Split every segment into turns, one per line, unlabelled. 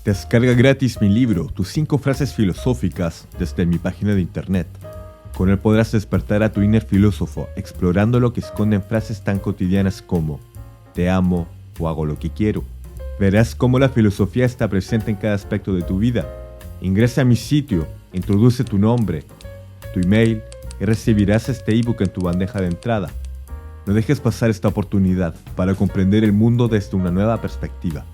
Descarga gratis mi libro, Tus 5 frases filosóficas, desde mi página de internet. Con él podrás despertar a tu inner filósofo, explorando lo que esconden frases tan cotidianas como te amo o hago lo que quiero. Verás cómo la filosofía está presente en cada aspecto de tu vida. Ingresa a mi sitio, introduce tu nombre, tu email y recibirás este ebook en tu bandeja de entrada. No dejes pasar esta oportunidad para comprender el mundo desde una nueva perspectiva.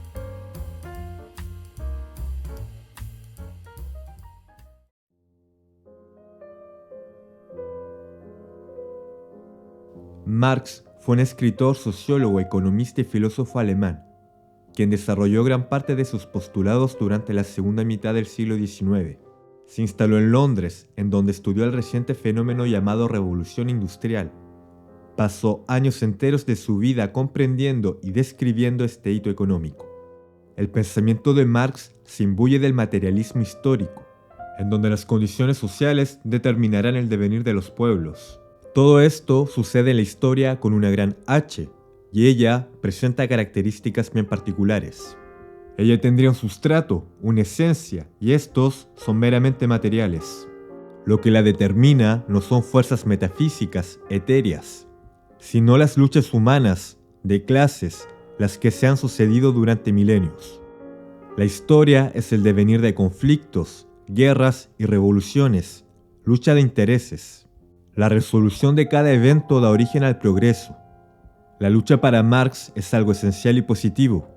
Marx fue un escritor, sociólogo, economista y filósofo alemán, quien desarrolló gran parte de sus postulados durante la segunda mitad del siglo XIX. Se instaló en Londres, en donde estudió el reciente fenómeno llamado Revolución Industrial. Pasó años enteros de su vida comprendiendo y describiendo este hito económico. El pensamiento de Marx se imbuye del materialismo histórico, en donde las condiciones sociales determinarán el devenir de los pueblos. Todo esto sucede en la historia con una gran H, y ella presenta características bien particulares. Ella tendría un sustrato, una esencia, y estos son meramente materiales. Lo que la determina no son fuerzas metafísicas, etéreas, sino las luchas humanas, de clases, las que se han sucedido durante milenios. La historia es el devenir de conflictos, guerras y revoluciones, lucha de intereses. La resolución de cada evento da origen al progreso. La lucha para Marx es algo esencial y positivo.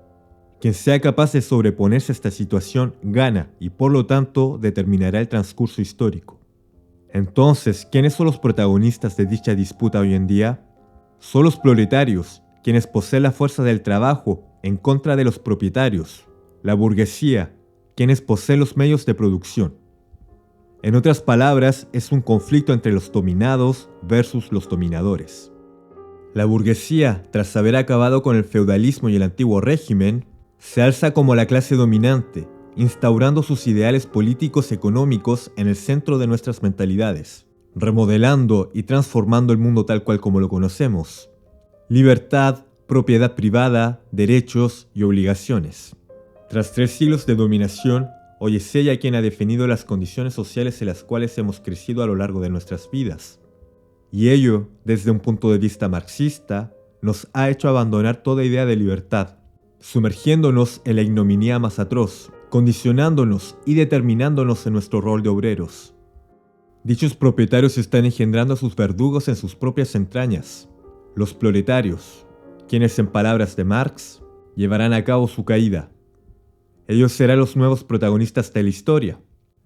Quien sea capaz de sobreponerse a esta situación gana y por lo tanto determinará el transcurso histórico. Entonces, ¿quiénes son los protagonistas de dicha disputa hoy en día? Son los proletarios, quienes poseen la fuerza del trabajo en contra de los propietarios. La burguesía, quienes poseen los medios de producción. En otras palabras, es un conflicto entre los dominados versus los dominadores. La burguesía, tras haber acabado con el feudalismo y el antiguo régimen, se alza como la clase dominante, instaurando sus ideales políticos económicos en el centro de nuestras mentalidades, remodelando y transformando el mundo tal cual como lo conocemos. Libertad, propiedad privada, derechos y obligaciones. Tras 3 siglos de dominación, hoy es ella quien ha definido las condiciones sociales en las cuales hemos crecido a lo largo de nuestras vidas. Y ello, desde un punto de vista marxista, nos ha hecho abandonar toda idea de libertad, sumergiéndonos en la ignominia más atroz, condicionándonos y determinándonos en nuestro rol de obreros. Dichos propietarios están engendrando a sus verdugos en sus propias entrañas, los proletarios, quienes en palabras de Marx, llevarán a cabo su caída. Ellos serán los nuevos protagonistas de la historia,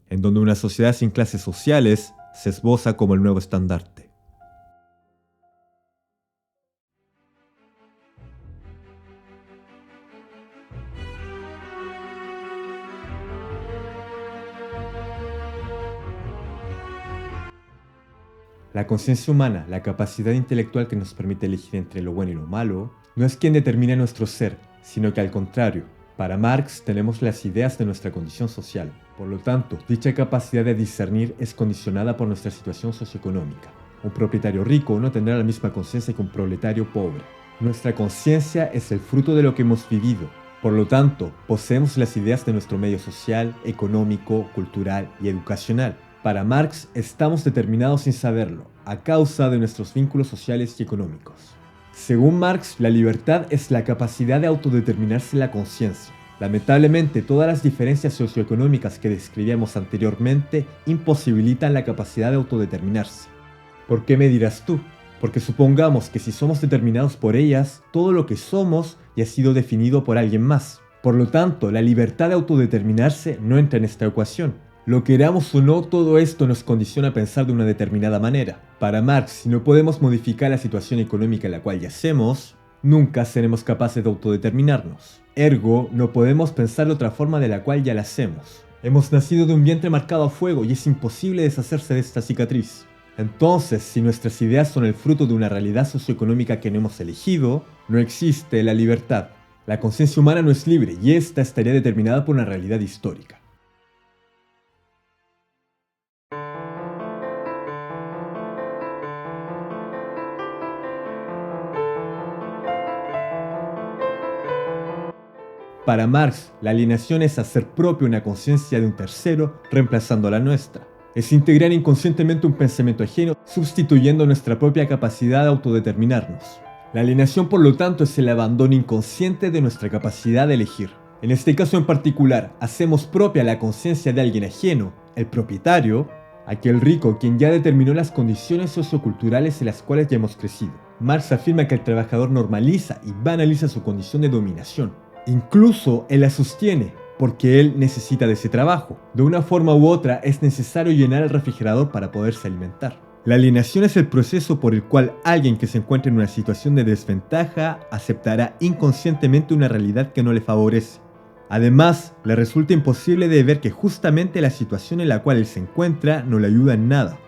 en donde una sociedad sin clases sociales se esboza como el nuevo estandarte. La conciencia humana, la capacidad intelectual que nos permite elegir entre lo bueno y lo malo, no es quien determina nuestro ser, sino que al contrario, para Marx tenemos las ideas de nuestra condición social. Por lo tanto, dicha capacidad de discernir es condicionada por nuestra situación socioeconómica. Un propietario rico no tendrá la misma conciencia que un proletario pobre. Nuestra conciencia es el fruto de lo que hemos vivido. Por lo tanto, poseemos las ideas de nuestro medio social, económico, cultural y educacional. Para Marx, estamos determinados sin saberlo, a causa de nuestros vínculos sociales y económicos. Según Marx, la libertad es la capacidad de autodeterminarse la conciencia. Lamentablemente, todas las diferencias socioeconómicas que describíamos anteriormente imposibilitan la capacidad de autodeterminarse. ¿Por qué me dirás tú? Porque supongamos que si somos determinados por ellas, todo lo que somos ya ha sido definido por alguien más. Por lo tanto, la libertad de autodeterminarse no entra en esta ecuación. Lo queramos o no, todo esto nos condiciona a pensar de una determinada manera. Para Marx, si no podemos modificar la situación económica en la cual yacemos, nunca seremos capaces de autodeterminarnos. Ergo, no podemos pensar de otra forma de la cual ya la hacemos. Hemos nacido de un vientre marcado a fuego y es imposible deshacerse de esta cicatriz. Entonces, si nuestras ideas son el fruto de una realidad socioeconómica que no hemos elegido, no existe la libertad. La conciencia humana no es libre y esta estaría determinada por una realidad histórica. Para Marx, la alienación es hacer propia una conciencia de un tercero reemplazando la nuestra. Es integrar inconscientemente un pensamiento ajeno, sustituyendo nuestra propia capacidad de autodeterminarnos. La alienación, por lo tanto, es el abandono inconsciente de nuestra capacidad de elegir. En este caso en particular, hacemos propia la conciencia de alguien ajeno, el propietario, aquel rico quien ya determinó las condiciones socioculturales en las cuales ya hemos crecido. Marx afirma que el trabajador normaliza y banaliza su condición de dominación. Incluso él la sostiene, porque él necesita de ese trabajo. De una forma u otra es necesario llenar el refrigerador para poderse alimentar. La alienación es el proceso por el cual alguien que se encuentra en una situación de desventaja aceptará inconscientemente una realidad que no le favorece. Además, le resulta imposible de ver que justamente la situación en la cual él se encuentra no le ayuda en nada.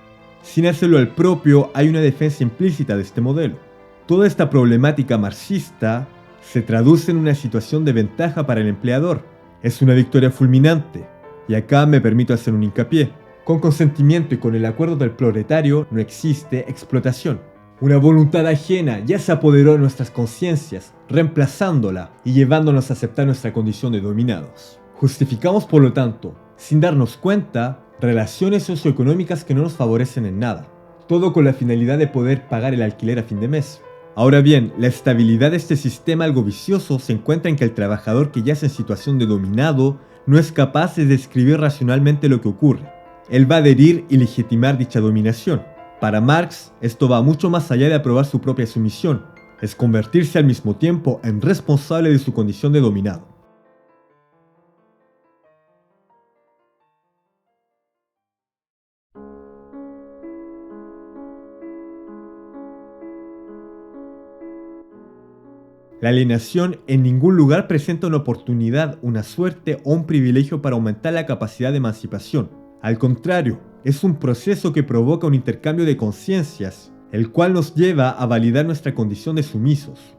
Sin hacerlo al propio, hay una defensa implícita de este modelo. Toda esta problemática marxista se traduce en una situación de ventaja para el empleador. Es una victoria fulminante. Y acá me permito hacer un hincapié. Con consentimiento y con el acuerdo del proletario no existe explotación. Una voluntad ajena ya se apoderó de nuestras conciencias, reemplazándola y llevándonos a aceptar nuestra condición de dominados. Justificamos, por lo tanto, sin darnos cuenta, relaciones socioeconómicas que no nos favorecen en nada. Todo con la finalidad de poder pagar el alquiler a fin de mes. Ahora bien, la estabilidad de este sistema algo vicioso se encuentra en que el trabajador que yace en situación de dominado no es capaz de describir racionalmente lo que ocurre. Él va a adherir y legitimar dicha dominación. Para Marx, esto va mucho más allá de aprobar su propia sumisión, es convertirse al mismo tiempo en responsable de su condición de dominado. La alienación en ningún lugar presenta una oportunidad, una suerte o un privilegio para aumentar la capacidad de emancipación. Al contrario, es un proceso que provoca un intercambio de conciencias, el cual nos lleva a validar nuestra condición de sumisos.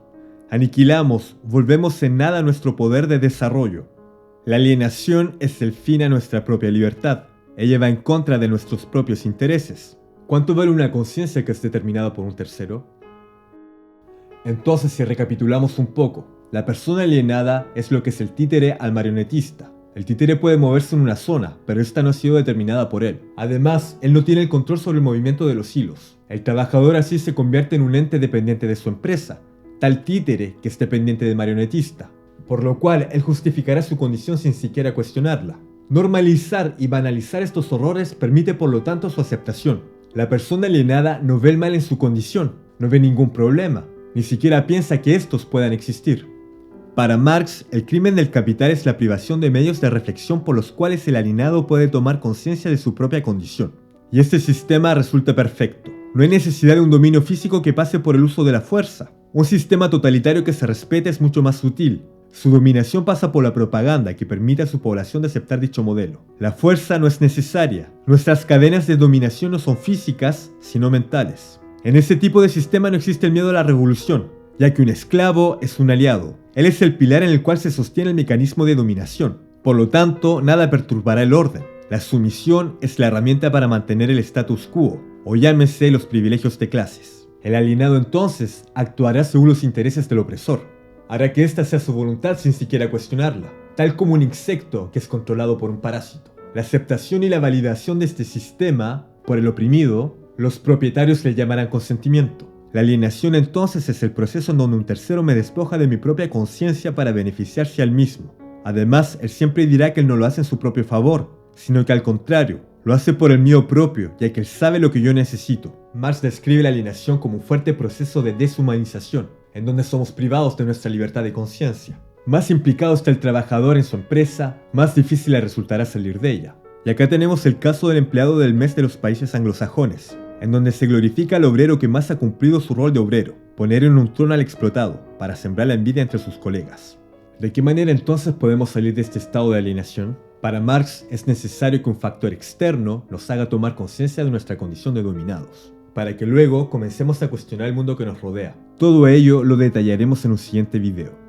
Aniquilamos, volvemos en nada nuestro poder de desarrollo. La alienación es el fin a nuestra propia libertad. Ella va en contra de nuestros propios intereses. ¿Cuánto vale una conciencia que es determinada por un tercero? Entonces, si recapitulamos un poco, la persona alienada es lo que es el títere al marionetista. El títere puede moverse en una zona, pero esta no ha sido determinada por él. Además, él no tiene el control sobre el movimiento de los hilos. El trabajador así se convierte en un ente dependiente de su empresa, tal títere que es dependiente del marionetista, por lo cual él justificará su condición sin siquiera cuestionarla. Normalizar y banalizar estos horrores permite por lo tanto su aceptación. La persona alienada no ve el mal en su condición, no ve ningún problema, ni siquiera piensa que estos puedan existir. Para Marx, el crimen del capital es la privación de medios de reflexión por los cuales el alienado puede tomar conciencia de su propia condición. Y este sistema resulta perfecto. No hay necesidad de un dominio físico que pase por el uso de la fuerza. Un sistema totalitario que se respeta es mucho más sutil. Su dominación pasa por la propaganda que permite a su población de aceptar dicho modelo. La fuerza no es necesaria. Nuestras cadenas de dominación no son físicas, sino mentales. En este tipo de sistema no existe el miedo a la revolución, ya que un esclavo es un aliado. Él es el pilar en el cual se sostiene el mecanismo de dominación. Por lo tanto, nada perturbará el orden. La sumisión es la herramienta para mantener el status quo, o llámese los privilegios de clases. El alienado entonces actuará según los intereses del opresor. Hará que ésta sea su voluntad sin siquiera cuestionarla, tal como un insecto que es controlado por un parásito. La aceptación y la validación de este sistema, por el oprimido, los propietarios le llamarán consentimiento. La alienación entonces es el proceso en donde un tercero me despoja de mi propia conciencia para beneficiarse al mismo. Además, él siempre dirá que él no lo hace en su propio favor, sino que al contrario, lo hace por el mío propio, ya que él sabe lo que yo necesito. Marx describe la alienación como un fuerte proceso de deshumanización, en donde somos privados de nuestra libertad de conciencia. Más implicado está el trabajador en su empresa, más difícil le resultará salir de ella. Y acá tenemos el caso del empleado del mes de los países anglosajones, en donde se glorifica al obrero que más ha cumplido su rol de obrero, poner en un trono al explotado, para sembrar la envidia entre sus colegas. ¿De qué manera entonces podemos salir de este estado de alienación? Para Marx es necesario que un factor externo nos haga tomar conciencia de nuestra condición de dominados, para que luego comencemos a cuestionar el mundo que nos rodea. Todo ello lo detallaremos en un siguiente video.